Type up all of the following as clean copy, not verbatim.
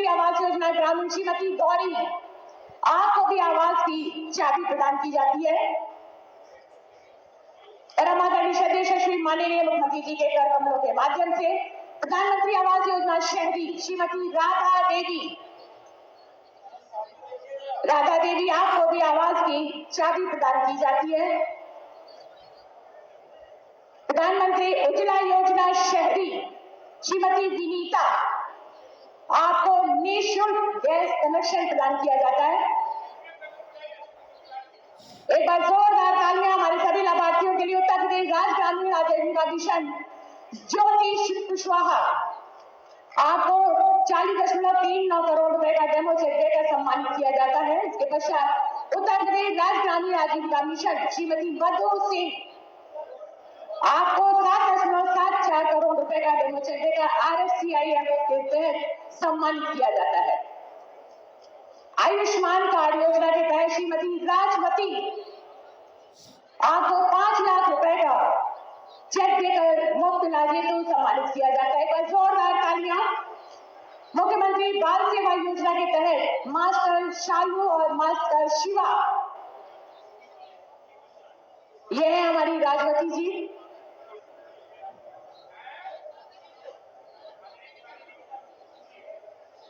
प्रधानमंत्री आवास योजना ग्रामीण श्रीमती गौरी, आपको भी आवास की चाबी प्रदान की जाती है। परमादरणीय श्री माननीय मुख्यमंत्री जी के कर कमलों के माध्यम से प्रधानमंत्री आवास योजना शहरी श्रीमती राधा देवी, आपको भी आवास की चाबी प्रदान की जाती है। प्रधानमंत्री उज्ज्वला योजना शहरी श्रीमती विनीता, आपको निःशुल्क गैस कनेक्शन प्रदान किया जाता है। एक बार जोरदार तालियां हमारे सभी लाभार्थियों के लिए। उत्तर प्रदेश राज्य ग्रामीण आजीविका मिशन ज्योति कुशवाहा, आपको 40.39 करोड़ रुपए का डेमो चेक देकर सम्मानित किया जाता है। इसके पश्चात उत्तर प्रदेश राज्य ग्रामीण आजीविका मिशन श्रीमती मधु सिंह, आपको 7.74 करोड़ रुपए का डेमो चेक देकर RFCIMF के तहत सम्मानित किया जाता है। आयुष्मान कार्ड योजना के तहत श्रीमती राजवती, आपको 5 लाख रुपए का चेक देकर मुफ्त इलाज हेतु सम्मानित किया जाता है। एक बार जोरदार तालियां। मुख्यमंत्री बाल सेवा योजना के तहत मास्टर शालू और मास्टर शिवा, ये है हमारी राजवती जी।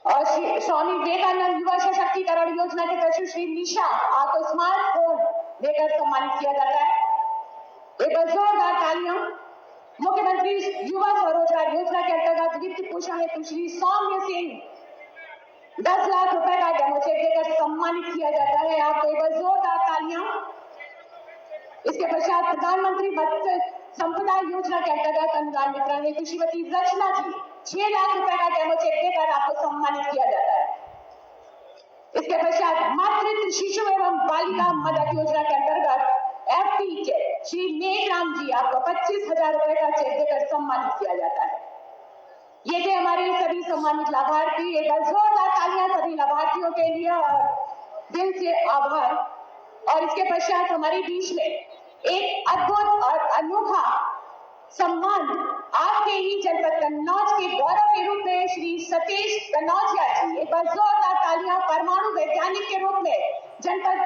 और स्वामी विवेकानंद युवा सशक्तिकरण योजना के तहत श्री निशा, आपको स्मार्टफोन देकर सम्मानित किया जाता है। एक बार जोरदार तालियां। मुख्यमंत्री युवा स्वरोजगार योजना के अंतर्गत वित्त पोषण हेतु श्री सौम्य सिंह 10 लाख रुपए का डेमो चेक देकर सम्मानित किया जाता है। आपको एक बार जोरदार तालियां। इसके पश्चात प्रधानमंत्री मत्स्य संपदा योजना के अंतर्गत अनुदान वितरण हेतु श्रीमती रचना जी 6 लाख रुपए का डेमो चेक देकर आपको सम्मानित किया जाता है। इसके पश्चात मातृत्व शिशु एवं बालिका मदद योजना के अंतर्गत FT चेक श्री नेकराम जी, आपको 25,000 रुपए का चेक देकर सम्मानित किया जाता है। ये थे हमारे सभी सम्मानित लाभार्थी। एक बार जोरदार तालियां सभी लाभार्थियों के लिए और दिल से आभार। और इसके पश्चात हमारे बीच में एक अद्भुत और अनोखा सम्मान आपके ही जनपद कन्नौज के गौरव के रूप में श्री सतीश कन्नौजिया जी, एक बार जोरदार तालियां। परमाणु वैज्ञानिक के रूप में जनपद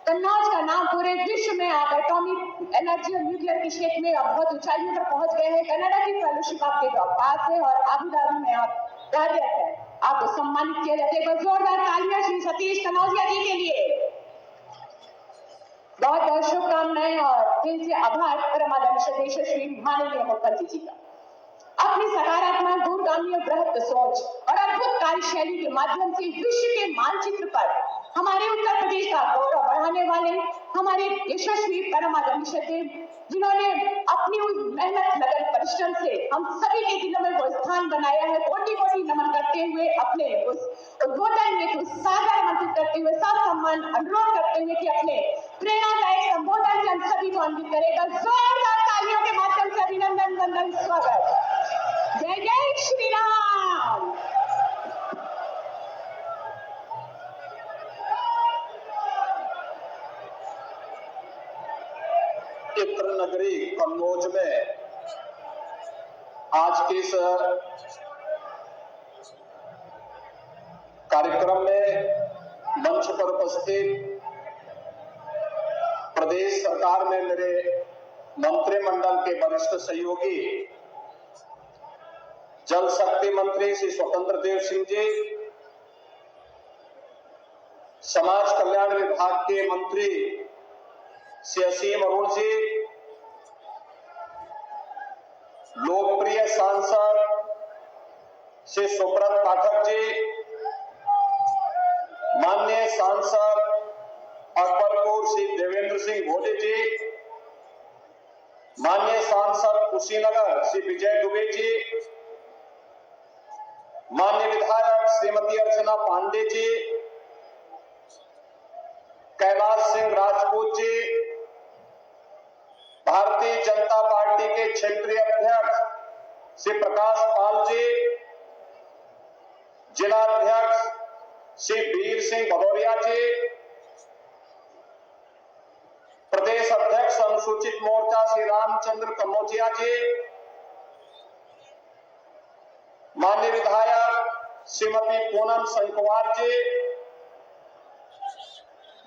कन्नौज का नाम पूरे विश्व में आप एटॉमिक एनर्जी और न्यूक्लियर के क्षेत्र में आप बहुत ऊंचाइयों पर पहुंच गए हैं। कनाडा की फेलोशिप आपके पास है और आबू धाबी में आप कार्यरत हैं, आपको सम्मानित किया जाता है। एक बार जोरदार तालियां श्री सतीश कन्नौजिया जी के लिए। बहुत बहुत शुभकामनाएं और दिल से आभार परमादरणीय श्री माननीय मुख्यमंत्री जी का। अपनी सकारात्मक दूरगामी और बृहत सोच और अद्भुत कार्यशैली के माध्यम से विश्व के मानचित्र पर हमारे उत्तर प्रदेश का गौरव बढ़ाने वाले हमारे यशस्वी परमादरणीय जिन्होंने अपनी उस मेहनत लगन परिश्रम से हम सभी के दिलों में वो स्थान बनाया है, कोटि कोटि नमन करते हुए अपने उस उद्बोधन हेतु सादर आमंत्रित करते हुए साथ सम्मान अनुरोध करते हुए कि अपने प्रेरणादायक संबोधन से हम सभी को अन्वित करेगा। जोरदार तालियों के माध्यम से अभिनंदन वंदन स्वागत। जय जय श्री राम। चित्र नगरी कन्नौज में आज के इस कार्यक्रम में मंच पर उपस्थित प्रदेश सरकार में मेरे मंत्रिमंडल के वरिष्ठ सहयोगी जल शक्ति मंत्री श्री स्वतंत्र देव सिंह जी, समाज कल्याण विभाग के मंत्री श्री असीम अरुण जी, लोकप्रिय सांसद श्री सुब्रत पाठक जी, माननीय सांसद अकबरपुर श्री देवेंद्र सिंह भोले जी, माननीय सांसद कुशीनगर श्री विजय दुबे जी, माननीय विधायक श्रीमती अर्चना पांडे जी, कैलाश सिंह राजपूत जी, भारतीय जनता पार्टी के क्षेत्रीय अध्यक्ष श्री प्रकाश पाल जी, जिला अध्यक्ष श्री वीर सिंह भदौरिया जी, प्रदेश अध्यक्ष अनुसूचित मोर्चा श्री रामचंद्र कन्नौजिया जी, माननीय विधायक श्रीमती पूनम संकवार जी,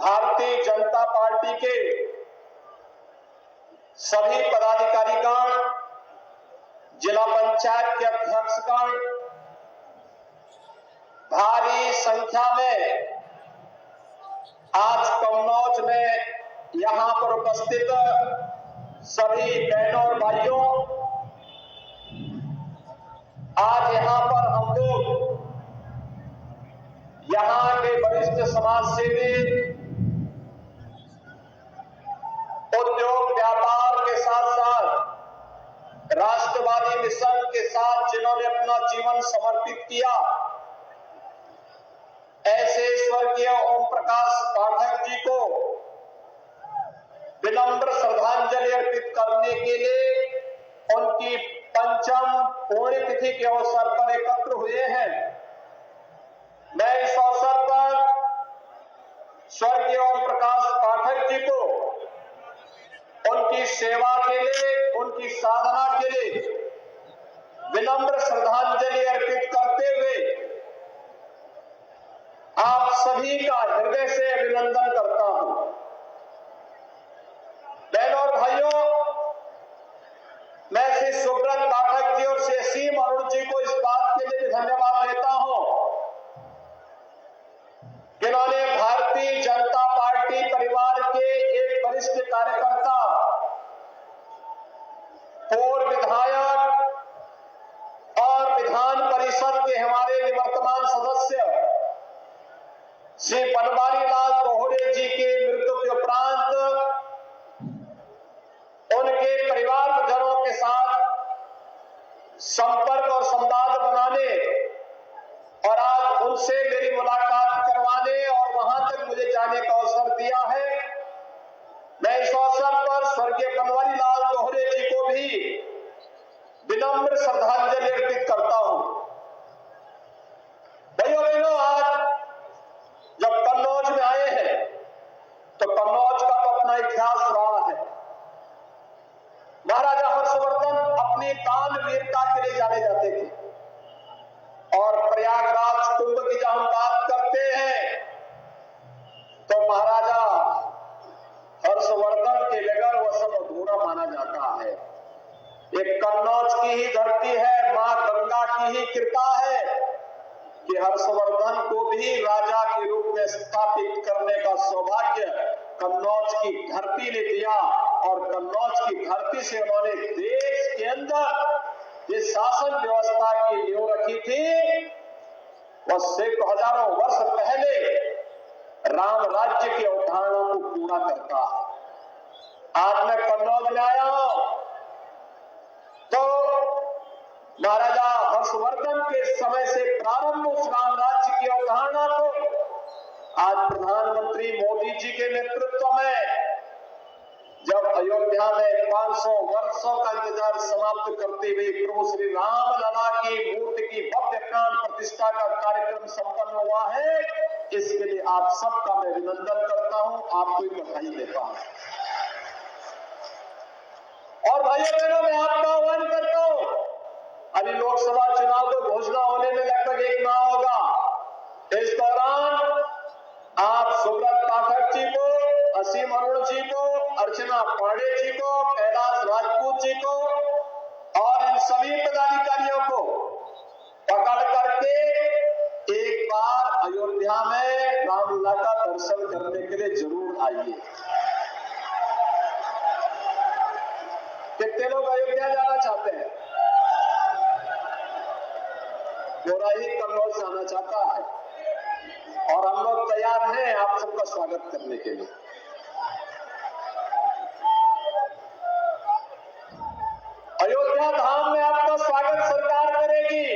भारतीय जनता पार्टी के सभी पदाधिकारीगण, जिला पंचायत के अध्यक्षगण, भारी संख्या में आज कन्नौज में यहां पर उपस्थित सभी बहनों और भाइयों, आज यहां पर हम लोग यहां के वरिष्ठ समाज सेवी, उद्योग व्यापार के साथ साथ राष्ट्रवादी मिशन के साथ जिन्होंने अपना जीवन समर्पित किया, ऐसे स्वर्गीय ओम प्रकाश पाठक जी को विनम्र श्रद्धांजलि अर्पित करने के लिए उनकी पंचम पुण्यतिथि के अवसर पर एकत्र हुए हैं। मैं इस अवसर पर स्वर्गीय ओम प्रकाश पाठक जी को उनकी सेवा के लिए, उनकी साधना के लिए विनम्र श्रद्धांजलि अर्पित करते हुए आप सभी का हृदय से अभिनंदन करता हूं। बहनों और भाइयों, मैं श्री सुब्रत पाठक जी और श्री असीम अरुण जी को इस बात के लिए धन्यवाद देता हूं, जिन्होंने भारतीय जनता पार्टी परिवार के एक वरिष्ठ कार्यकर्ता, पूर्व विधायक और विधान परिषद के हमारे निवर्तमान सदस्य श्री बनवारी लाल कोहरे जी की मृत्यु के उपरांत उनके परिवारजनों के साथ संपर्क और संवाद बनाने और आज उनसे मेरी मुलाकात करवाने और वहां तक मुझे जाने का अवसर दिया है। मैं इस अवसर पर स्वर्गीय बनवारी लाल कोहरे जी को भी विनम्र श्रद्धांजलि अर्पित करता हूं। भाइयों बहनों, आज जब कन्नौज में आए हैं तो कन्नौज का तो अपना इतिहास रहा है। महाराजा हर्षवर्धन अपनी दान वीरता के लिए जाने जाते थे और प्रयागराज कुंभ की जब हम बात करते हैं तो महाराजा हर्षवर्धन के बगैर वह सब अधूरा माना जाता है। एक कन्नौज की ही धरती है, मां गंगा की ही कृपा है कि हर्षवर्धन को भी राजा के रूप में स्थापित करने का सौभाग्य कन्नौज की धरती ने दिया और कन्नौज की धरती से उन्होंने देश के अंदर ये शासन व्यवस्था की नींव रखी थी। वह सैकड़ों हजारों वर्ष पहले राम राज्य की अवधारणा को पूरा करता है। आज मैं कन्नौज में आया हूं तो महाराजा हर्षवर्धन के समय से प्रारंभ उस राम राज्य की अवधारणा को आज प्रधानमंत्री मोदी जी के नेतृत्व में जब अयोध्या में 500 वर्षों का इंतजार समाप्त करते हुए प्रभु श्री राम लला की मूर्ति की भव्य प्राण प्रतिष्ठा का कार्यक्रम संपन्न हुआ है, इसके लिए आप सबका मैं अभिनंदन करता हूं, आपको बधाई देता हूं। और भाइयों बहनों, मैं आपका आह्वान करता हूं, अभी लोकसभा चुनाव को घोषणा होने में लगभग एक माह होगा। इस दौरान आप सुब्रत पाठक जी को, असीम अरुण जी को, अर्चना पांडे जी को, कैलाश राजपूत जी को और इन सभी पदाधिकारियों को पकड़ करके एक बार अयोध्या में रामलला का दर्शन करने के लिए जरूर आइए। कितने लोग अयोध्या जाना चाहते हैं? पूरा ही कन्नौज जाना चाहता है और हम लोग तैयार हैं आप सबका स्वागत करने के लिए। अयोध्या धाम में आपका स्वागत सरकार करेगी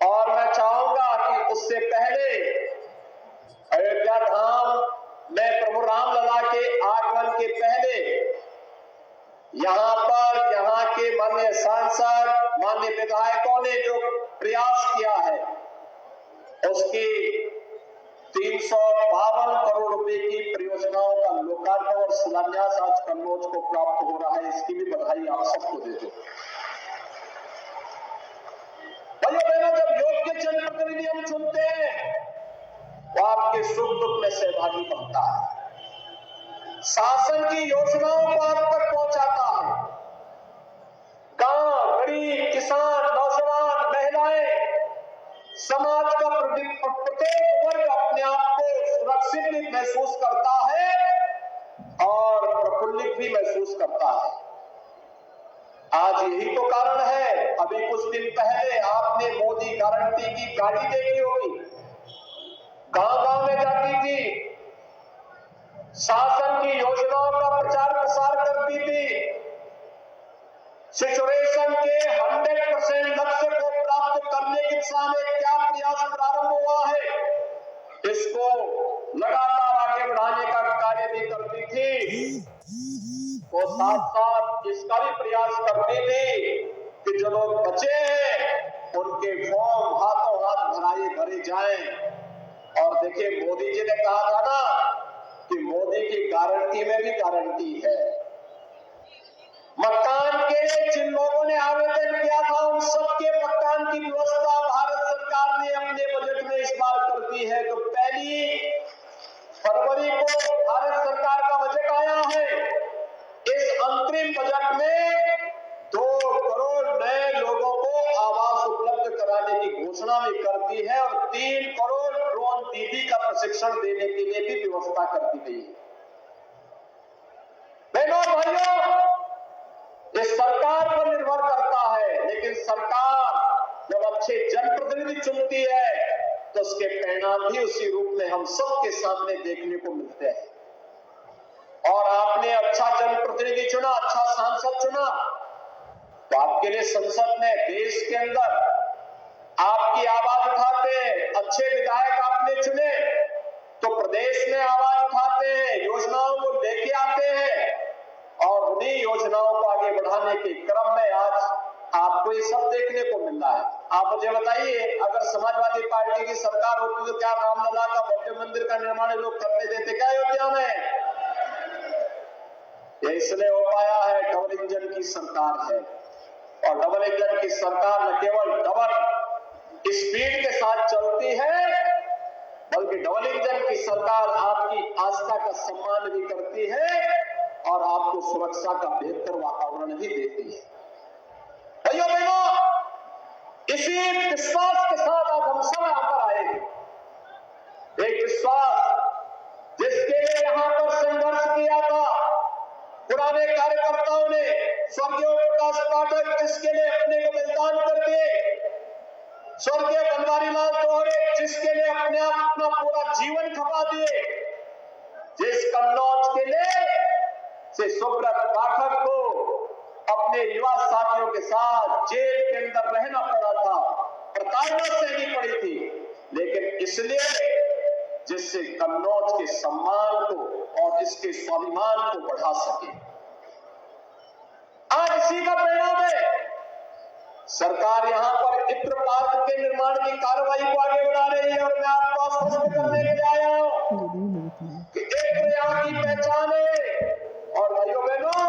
और मैं चाहूंगा कि उससे पहले अयोध्या धाम में प्रभु रामलला के आगमन के पहले यहाँ के माननीय सांसद, माननीय विधायकों ने जो प्रयास किया है उसकी 352 करोड़ रुपए की परियोजनाओं का लोकार्पण और शिलान्यास आज कन्नौज को प्राप्त हो रहा है, इसकी भी बधाई आप सबको दे दो। भाइयों बहनों, जनप्रतिनिधि हम चुनते हैं वो आपके सुख दुख में सहभागी बनता है, शासन की योजनाओं को आप तक पहुंचाता है। गांव, गरीब, किसान, नौजवान, महिलाएं, समाज का प्रत्येक वर्ग अपने आप को सुरक्षित भी महसूस करता है और प्रफुल्लित भी महसूस करता है। आज यही तो कारण है, अभी कुछ दिन पहले आपने मोदी गारंटी की गाड़ी देखी होगी, गांव-गांव में जाती थी, शासन की योजनाओं का प्रचार प्रसार करती थी, सिचुएशन के 100% लक्ष्य को प्राप्त करने की दिशा में क्या प्रयास प्रारंभ हुआ है, इसको लगातार आगे बढ़ाने का कार्य भी करती थी। वो साथ साथ इसका भी प्रयास करती थी कि जो लोग बचे हैं उनके फॉर्म हाथों हाथ भरे जाएं। और देखिए, मोदी जी ने कहा था ना कि मोदी की गारंटी में भी गारंटी है। मकान के जिन लोगों ने आवेदन किया था उन सबके मकान की व्यवस्था भारत सरकार ने अपने बजट में इस बार कर दी है। तो 1 फरवरी को भारत सरकार का बजट आया है। इस अंतरिम बजट में 2 करोड़ नए लोगों को आवास उपलब्ध कराने की घोषणा भी कर दी है और 3 करोड़ ड्रोन दीदी का प्रशिक्षण देने के लिए भी व्यवस्था कर दी गई है। बहनों भाइयों, ये सरकार पर निर्भर करता है, लेकिन सरकार जब अच्छे जनप्रतिनिधि चुनती है तो उसके परिणाम भी उसी रूप में हम सबके सामने देखने को मिलते हैं। और आपने अच्छा जनप्रतिनिधि चुना, अच्छा सांसद चुना, तो आपके लिए संसद में, देश के अंदर आपकी आवाज उठाते हैं। अच्छे विधायक आपने चुने तो प्रदेश में आवाज उठाते हैं, योजनाओं को लेके आते हैं और उन्हीं योजनाओं को आगे बढ़ाने के क्रम में आज आपको ये सब देखने को मिल रहा है। आप मुझे बताइए, अगर समाजवादी पार्टी की सरकार होती तो क्या रामलला का भव्य मंदिर का निर्माण लोग करने देते क्या अयोध्या में? ये इसलिए हो पाया है, डबल इंजन की सरकार है। और डबल इंजन की सरकार न केवल डबल स्पीड के साथ चलती है, बल्कि डबल इंजन की सरकार आपकी आस्था का सम्मान भी करती है और आपको सुरक्षा का बेहतर वातावरण भी देती है। भाइयों बहनों, इसी विश्वास के साथ आज हम सब यहां पर आए हैं। एक विश्वास जिसके लिए यहां पर संघर्ष किया था पुराने कार्यकर्ताओं ने, स्वर्गीय प्रकाश पाठक जिसके लिए अपने को बलिदान कर दिए, स्वर्गीय बनवारीलाल दोहरे जिसके लिए अपना पूरा जीवन खपा दिए, जिस कन्नौज के लिए से सुब्रत पाठक को अपने युवा साथियों के साथ जेल के अंदर रहना पड़ा था, प्रताड़ना सहनी पड़ी थी, लेकिन इसलिए जिससे कन्नौज के सम्मान को और इसके स्वाभिमान को बढ़ा सके। आज इसी का परिणाम है, सरकार यहां पर इत्र पार्क के निर्माण की कार्रवाई को आगे बढ़ा रही है। और मैं आपको आश्वस्त करने के लिए आया हूं कि इत्र यहां की पहचान है। और भाइयों बहनों,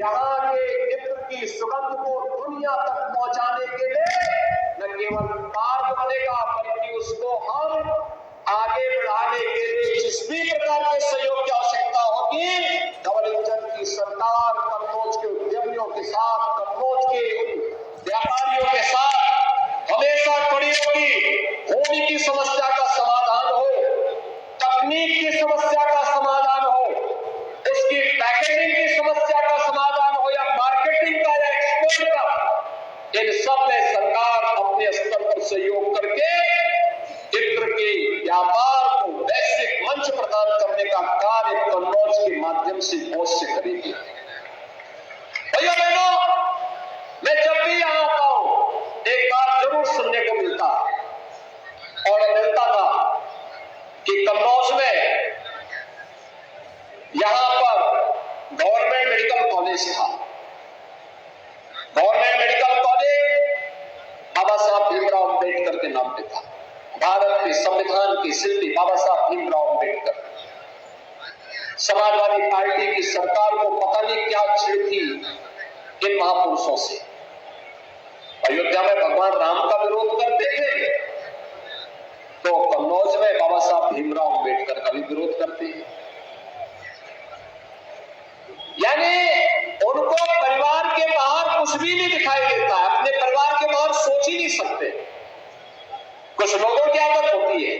यहाँ के इत्र की सुगंध को दुनिया तक पहुंचाने के लिए न केवल पार्क बनेगा, बल्कि उसको हम आगे बढ़ाने के लिए जिस भी प्रकार के सहयोग की आवश्यकता होगी, डबल इंजन की सरकार कन्नौज के उद्यमियों के साथ, कन्नौज के व्यापारियों के साथ हमेशा खड़ी होगी। भूमि की समस्या का समाधान हो, तकनीक की समस्या का समाधान हो, उसकी पैकेजिंग की समस्या का समाधान हो या मार्केटिंग का या एक्सपोर्ट का, इन सब में सरकार अपने स्तर पर सहयोग करके इत्र के व्यापार को वैश्विक मंच प्रदान करने का कार्य कन्नौज के माध्यम से अवश्य करेगी। भैया बहनों, मैं जब भी यहां आता हूं एक बात जरूर सुनने को मिलता था कि कन्नौज में यहां पर गवर्नमेंट मेडिकल कॉलेज था। गवर्नमेंट मेडिकल कॉलेज बाबा साहब भीमराव अंबेडकर के नाम पे था। भारत के संविधान के शिल्पी बाबा साहब भीमराव अंबेडकर। समाजवादी पार्टी की सरकार को पता नहीं क्या छिड़ थी इन महापुरुषों से। अयोध्या में भगवान राम का विरोध करते थे, तो कन्नौज में बाबा साहब भीमराव अम्बेडकर का भी विरोध करते हैं। यानी उनको परिवार के बाहर कुछ भी नहीं दिखाई देता है, अपने परिवार के बाहर सोच ही नहीं सकते। कुछ लोगों की आदत होती है,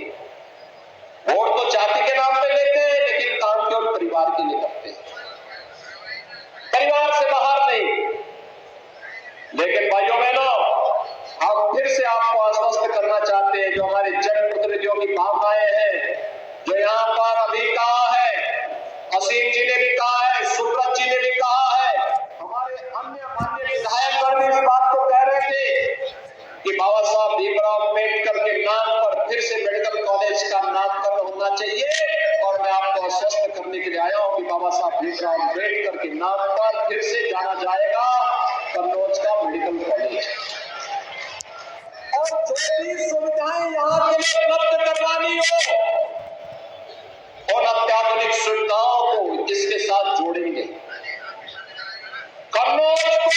वोट तो जाति के नाम पे लेते हैं, लेकिन काम केवल परिवार के लिए करते हैं, परिवार से बाहर नहीं। लेकिन भाइयों बहनों, हम फिर से आपको आश्वस्त करना चाहते हैं, जो हमारे जनप्रतिनिधियों की भावनाएं हैं, जो यहाँ पर अभी कहा है, असीम जी ने भी कहा है, सुब्रत जी ने भी कहा है, हमारे अन्य माननीय विधायकगण भी इस बात को कह रहे थे कि बाबा साहब भीमराव अम्बेडकर के नाम पर फिर से मेडिकल कॉलेज का नामकरण होना चाहिए। और मैं आपको आश्वस्त करने के लिए आया हूं कि बाबा साहब भीमराव अम्बेडकर के नाम पर फिर से जाना जाएगा कन्नौज का मेडिकल कॉलेज। और जो भी सुविधाएं यहाँ के लिए उपलब्ध करवानी हो, और अत्याधुनिक सुविधाओं को इसके साथ जोड़ेंगे। कन्नौज को